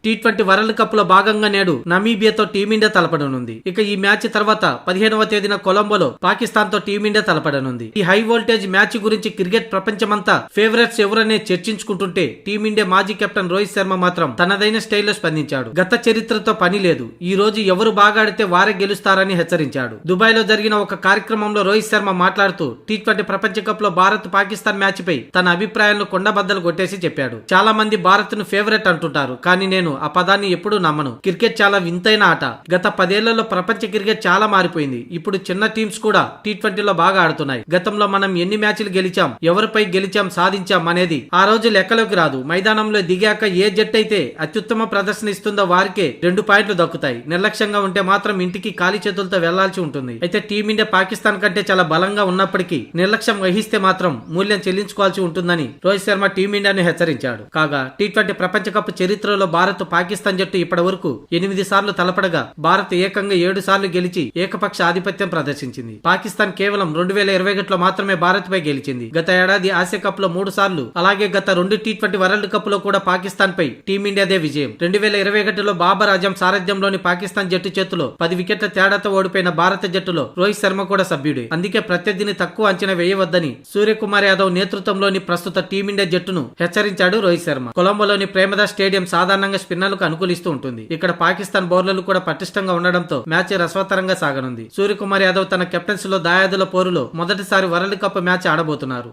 T20 world cup లో భాగంగా నేడు నమీబియాతో టీమిండియా తలపడనుంది. ఇక ఈ మ్యాచ్ తర్వాత 15వ తేదీన కొలంబోలో పాకిస్తాన్ తో టీమిండియా తలపడనుంది. ఈ హై వోల్టేజ్ మ్యాచ్ గురించి క్రికెట్ ప్రపంచమంతా ఫేవరెట్స్ ఎవరనే చర్చించుకుంటుంటే టీమిండియా మాజీ కెప్టెన్ రోహిత్ శర్మ మాత్రం తనదైన స్టైల్లో స్పందించాడు. గత చరిత్రతో పని లేదు, ఈ రోజు ఎవరు బాగా ఆడితే వారే గెలుస్తారని హెచ్చరించాడు. దుబాయ్ లో జరిగిన ఒక కార్యక్రమంలో రోహిత్ శర్మ మాట్లాడుతూ టీ20 ప్రపంచ కప్ లో భారత్ పాకిస్తాన్ మ్యాచ్ పై తన అభిప్రాయాలను కొండబద్దలు కొట్టేసి చెప్పాడు. చాలా మంది భారత్ ను ఫేవరెట్ అంటుంటారు, కానీ నేను ఆ పదాన్ని ఎప్పుడూ నమ్మను. క్రికెట్ చాలా వింతైన ఆట. గత 10 ఏళ్లలో ప్రపంచ క్రికెట్ చాలా మారిపోయింది. ఇప్పుడు చిన్న టీమ్స్ కూడా టీ20లో బాగా ఆడుతున్నాయి. గతంలో మనం ఎన్ని మ్యాచ్లు గెలిచాం, ఎవరిపై గెలిచాం, సాధించాం అనేది ఆ రోజు లెక్కలోకి రాదు. మైదానంలో దిగాక ఏ జట్టు అయితే అత్యుత్తమ ప్రదర్శన ఇస్తుందో వారికే 2 పాయింట్లు దక్కుతాయి. నిర్లక్ష్యంగా ఉంటే మాత్రం ఇంటికి ఖాళీ చేతులతో వెళ్లాల్సి ఉంటుంది. అయితే టీమిండియా పాకిస్తాన్ కంటే చాలా బలంగా ఉన్నప్పటికీ నిర్లక్ష్యం వహిస్తే మాత్రం మూల్యం చెల్లించుకోవాల్సి ఉంటుందని రోహిత్ శర్మ టీమిండియాను హెచ్చరించాడు. కాగా టీ20 ప్రపంచ కప్ చరిత్రలో భారత్ పాకిస్తాన్ జట్టు ఇప్పటి వరకు 8 సార్లు తలపడగా భారత్ ఏకంగా 7 సార్లు గెలిచి ఏకపక్ష ఆధిపత్యం ప్రదర్శించింది. పాకిస్తాన్ కేవలం 2021లో మాత్రమే భారత్ పై గెలిచింది. గత ఏడాది ఆసియా కప్ లో 3 సార్లు, అలాగే గత 2 టీ20 వరల్డ్ కప్ లో కూడా పాకిస్తాన్ పై టీమిండియాదే విజయం. 2021లో బాబర్ ఆజం సారథ్యంలోని పాకిస్తాన్ జట్టు చేతిలో 10 వికెట్ల తేడాతో ఓడిపోయిన భారత జట్టులో రోహిత్ శర్మ కూడా సభ్యుడే. అందుకే ప్రత్యర్థిని తక్కువ అంచనా వేయవద్దని సూర్యకుమార్ యాదవ్ నేతృత్వంలోని ప్రస్తుత టీమిండియా జట్టును హెచ్చరించాడు రోహిత్ శర్మ. కొలంబోలోని ప్రేమదాస్ స్టేడియం సాధారణంగా స్పిన్నర్లకు అనుకూలిస్తూ ఉంటుంది. ఇక్కడ పాకిస్తాన్ బౌలర్లు కూడా పటిష్టంగా ఉండడంతో మ్యాచ్ రసవత్తరంగా సాగనుంది. సూర్యకుమార్ యాదవ్ తన కెప్టెన్సీలో దాయాదుల పోరులో మొదటిసారి వరల్డ్ కప్ మ్యాచ్ ఆడబోతున్నారు.